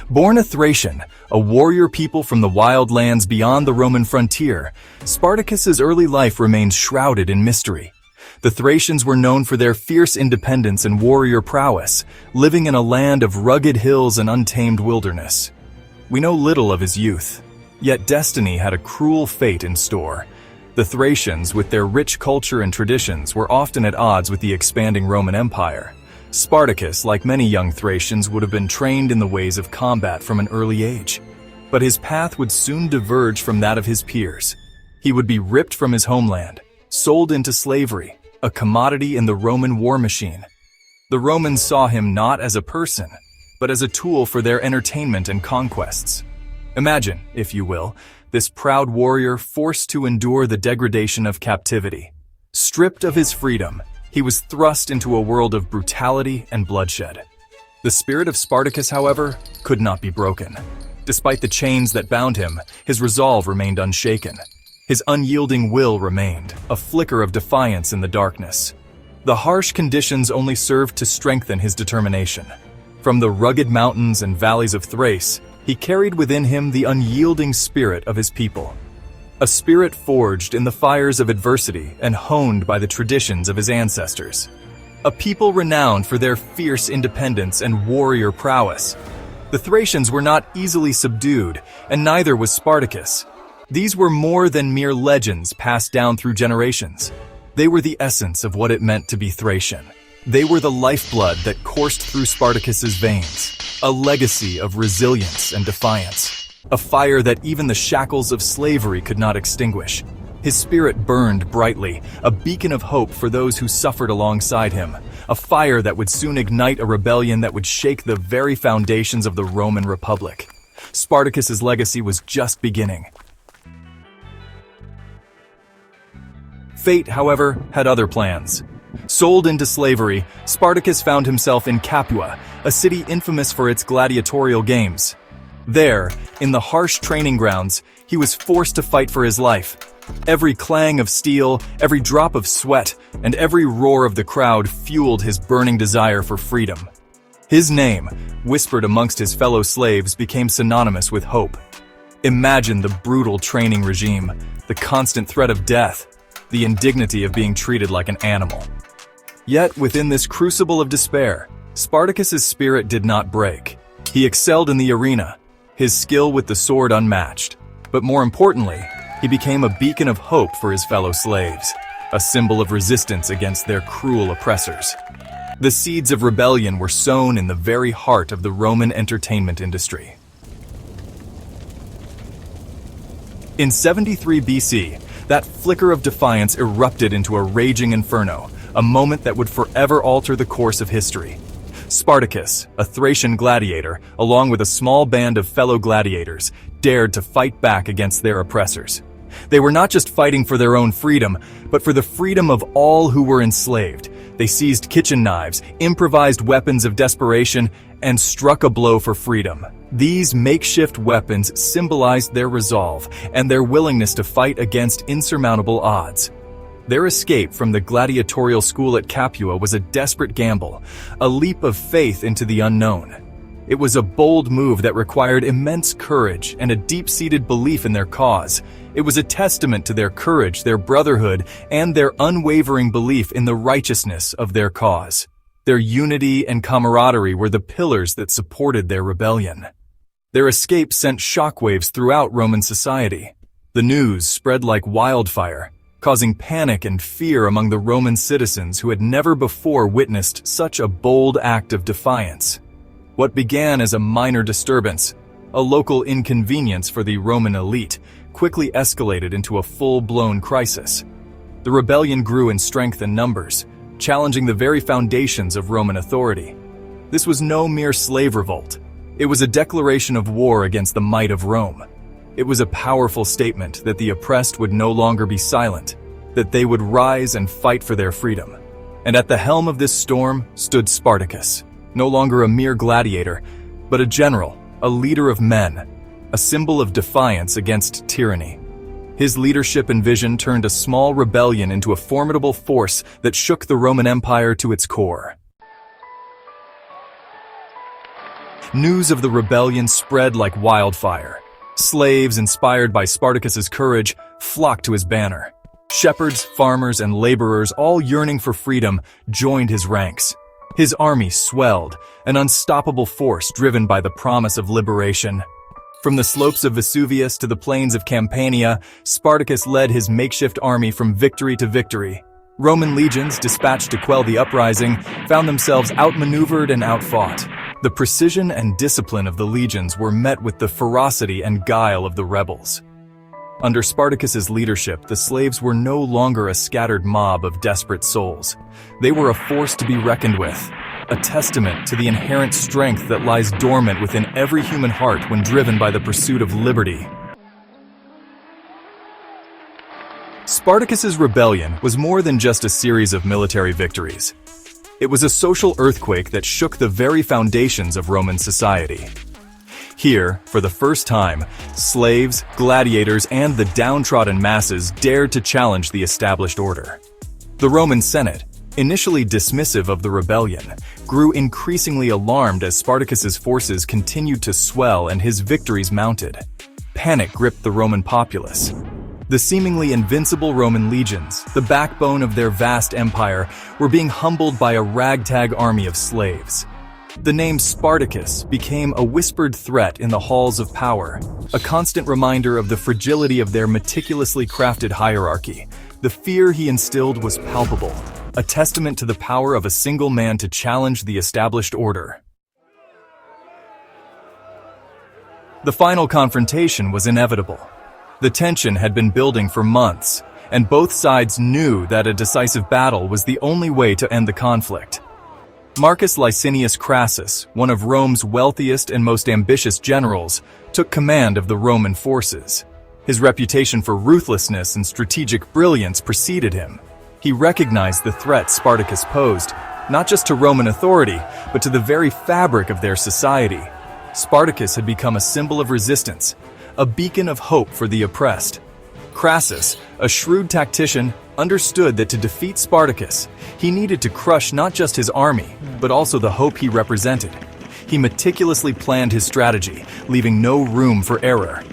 Born a Thracian, a warrior people from the wild lands beyond the Roman frontier, Spartacus's early life remains shrouded in mystery. The Thracians were known for their fierce independence and warrior prowess, living in a land of rugged hills and untamed wilderness. We know little of his youth, yet destiny had a cruel fate in store. The Thracians, with their rich culture and traditions, were often at odds with the expanding Roman Empire. Spartacus, like many young Thracians, would have been trained in the ways of combat from an early age. But his path would soon diverge from that of his peers. He would be ripped from his homeland, sold into slavery, a commodity in the Roman war machine. The Romans saw him not as a person, but as a tool for their entertainment and conquests. Imagine, if you will, this proud warrior forced to endure the degradation of captivity. Stripped of his freedom, he was thrust into a world of brutality and bloodshed. The spirit of Spartacus, however, could not be broken. Despite the chains that bound him, his resolve remained unshaken. His unyielding will remained, a flicker of defiance in the darkness. The harsh conditions only served to strengthen his determination. From the rugged mountains and valleys of Thrace, he carried within him the unyielding spirit of his people. A spirit forged in the fires of adversity and honed by the traditions of his ancestors. A people renowned for their fierce independence and warrior prowess. The Thracians were not easily subdued, and neither was Spartacus. These were more than mere legends passed down through generations. They were the essence of what it meant to be Thracian. They were the lifeblood that coursed through Spartacus's veins, a legacy of resilience and defiance. A fire that even the shackles of slavery could not extinguish. His spirit burned brightly, a beacon of hope for those who suffered alongside him. A fire that would soon ignite a rebellion that would shake the very foundations of the Roman Republic. Spartacus's legacy was just beginning. Fate, however, had other plans. Sold into slavery, Spartacus found himself in Capua, a city infamous for its gladiatorial games. There, in the harsh training grounds, he was forced to fight for his life. Every clang of steel, every drop of sweat, and every roar of the crowd fueled his burning desire for freedom. His name, whispered amongst his fellow slaves, became synonymous with hope. Imagine the brutal training regime, the constant threat of death, the indignity of being treated like an animal. Yet, within this crucible of despair, Spartacus's spirit did not break. He excelled in the arena, his skill with the sword unmatched. But more importantly, he became a beacon of hope for his fellow slaves, a symbol of resistance against their cruel oppressors. The seeds of rebellion were sown in the very heart of the Roman entertainment industry. In 73 BC, that flicker of defiance erupted into a raging inferno, a moment that would forever alter the course of history. Spartacus, a Thracian gladiator, along with a small band of fellow gladiators, dared to fight back against their oppressors. They were not just fighting for their own freedom, but for the freedom of all who were enslaved. They seized kitchen knives, improvised weapons of desperation, and struck a blow for freedom. These makeshift weapons symbolized their resolve and their willingness to fight against insurmountable odds. Their escape from the gladiatorial school at Capua was a desperate gamble, a leap of faith into the unknown. It was a bold move that required immense courage and a deep-seated belief in their cause. It was a testament to their courage, their brotherhood, and their unwavering belief in the righteousness of their cause. Their unity and camaraderie were the pillars that supported their rebellion. Their escape sent shockwaves throughout Roman society. The news spread like wildfire, causing panic and fear among the Roman citizens who had never before witnessed such a bold act of defiance. What began as a minor disturbance, a local inconvenience for the Roman elite, quickly escalated into a full-blown crisis. The rebellion grew in strength and numbers, challenging the very foundations of Roman authority. This was no mere slave revolt. It was a declaration of war against the might of Rome. It was a powerful statement that the oppressed would no longer be silent, that they would rise and fight for their freedom. And at the helm of this storm stood Spartacus, no longer a mere gladiator, but a general, a leader of men, a symbol of defiance against tyranny. His leadership and vision turned a small rebellion into a formidable force that shook the Roman Empire to its core. News of the rebellion spread like wildfire. Slaves, inspired by Spartacus's courage, flocked to his banner. Shepherds, farmers, and laborers, all yearning for freedom, joined his ranks. His army swelled, an unstoppable force driven by the promise of liberation. From the slopes of Vesuvius to the plains of Campania, Spartacus led his makeshift army from victory to victory. Roman legions, dispatched to quell the uprising, found themselves outmaneuvered and outfought. The precision and discipline of the legions were met with the ferocity and guile of the rebels. Under Spartacus's leadership, the slaves were no longer a scattered mob of desperate souls. They were a force to be reckoned with, a testament to the inherent strength that lies dormant within every human heart when driven by the pursuit of liberty. Spartacus's rebellion was more than just a series of military victories. It was a social earthquake that shook the very foundations of Roman society. Here, for the first time, slaves, gladiators, and the downtrodden masses dared to challenge the established order. The Roman Senate, initially dismissive of the rebellion, grew increasingly alarmed as Spartacus's forces continued to swell and his victories mounted. Panic gripped the Roman populace. The seemingly invincible Roman legions, the backbone of their vast empire, were being humbled by a ragtag army of slaves. The name Spartacus became a whispered threat in the halls of power, a constant reminder of the fragility of their meticulously crafted hierarchy. The fear he instilled was palpable, a testament to the power of a single man to challenge the established order. The final confrontation was inevitable. The tension had been building for months, and both sides knew that a decisive battle was the only way to end the conflict. Marcus Licinius Crassus, one of Rome's wealthiest and most ambitious generals, took command of the Roman forces. His reputation for ruthlessness and strategic brilliance preceded him. He recognized the threat Spartacus posed, not just to Roman authority, but to the very fabric of their society. Spartacus had become a symbol of resistance, a beacon of hope for the oppressed. Crassus, a shrewd tactician, understood that to defeat Spartacus, he needed to crush not just his army, but also the hope he represented. He meticulously planned his strategy, leaving no room for error.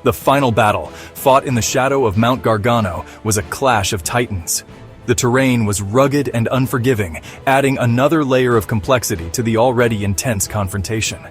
The final battle, fought in the shadow of Mount Gargano, was a clash of titans. The terrain was rugged and unforgiving, adding another layer of complexity to the already intense confrontation.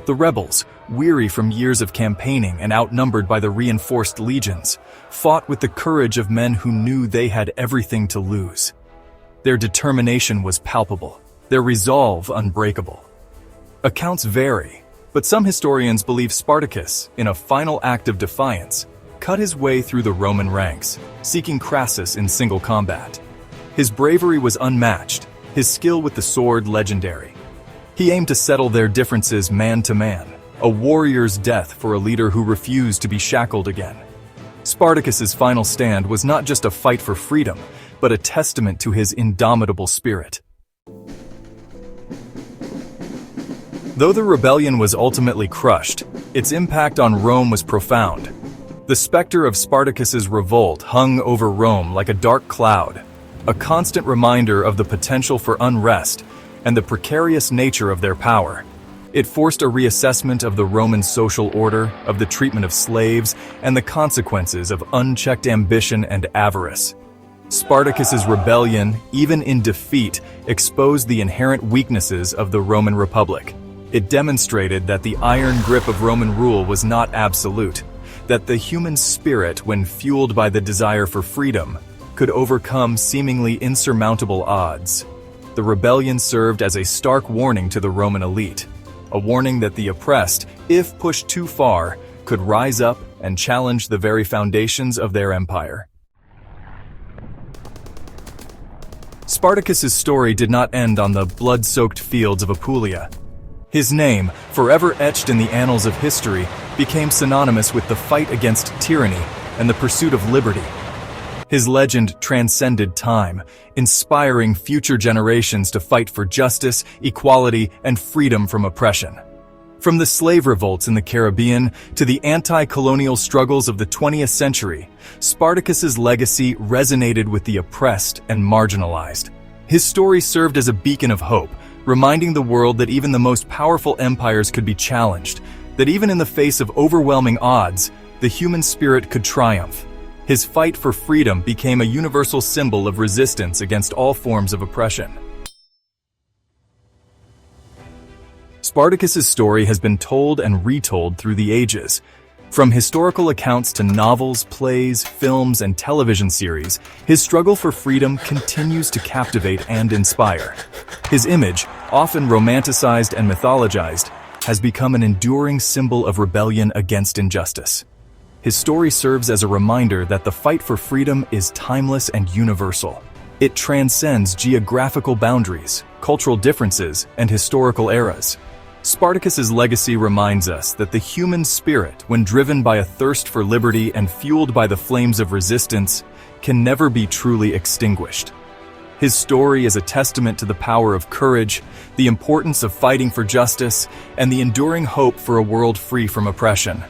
The rebels, weary from years of campaigning and outnumbered by the reinforced legions, fought with the courage of men who knew they had everything to lose. Their determination was palpable, their resolve unbreakable. Accounts vary, but some historians believe Spartacus, in a final act of defiance, cut his way through the Roman ranks, seeking Crassus in single combat. His bravery was unmatched, his skill with the sword legendary. He aimed to settle their differences man to man, a warrior's death for a leader who refused to be shackled again. Spartacus's final stand was not just a fight for freedom, but a testament to his indomitable spirit. Though the rebellion was ultimately crushed, its impact on Rome was profound. The specter of Spartacus's revolt hung over Rome like a dark cloud, a constant reminder of the potential for unrest and the precarious nature of their power. It forced a reassessment of the Roman social order, of the treatment of slaves, and the consequences of unchecked ambition and avarice. Spartacus's rebellion, even in defeat, exposed the inherent weaknesses of the Roman Republic. It demonstrated that the iron grip of Roman rule was not absolute, that the human spirit, when fueled by the desire for freedom, could overcome seemingly insurmountable odds. The rebellion served as a stark warning to the Roman elite, a warning that the oppressed, if pushed too far, could rise up and challenge the very foundations of their empire. Spartacus's story did not end on the blood-soaked fields of Apulia. His name, forever etched in the annals of history, became synonymous with the fight against tyranny and the pursuit of liberty. His legend transcended time, inspiring future generations to fight for justice, equality, and freedom from oppression. From the slave revolts in the Caribbean to the anti-colonial struggles of the 20th century, Spartacus's legacy resonated with the oppressed and marginalized. His story served as a beacon of hope, reminding the world that even the most powerful empires could be challenged, that even in the face of overwhelming odds, the human spirit could triumph. His fight for freedom became a universal symbol of resistance against all forms of oppression. Spartacus's story has been told and retold through the ages. From historical accounts to novels, plays, films, and television series, his struggle for freedom continues to captivate and inspire. His image, often romanticized and mythologized, has become an enduring symbol of rebellion against injustice. His story serves as a reminder that the fight for freedom is timeless and universal. It transcends geographical boundaries, cultural differences, and historical eras. Spartacus's legacy reminds us that the human spirit, when driven by a thirst for liberty and fueled by the flames of resistance, can never be truly extinguished. His story is a testament to the power of courage, the importance of fighting for justice, and the enduring hope for a world free from oppression.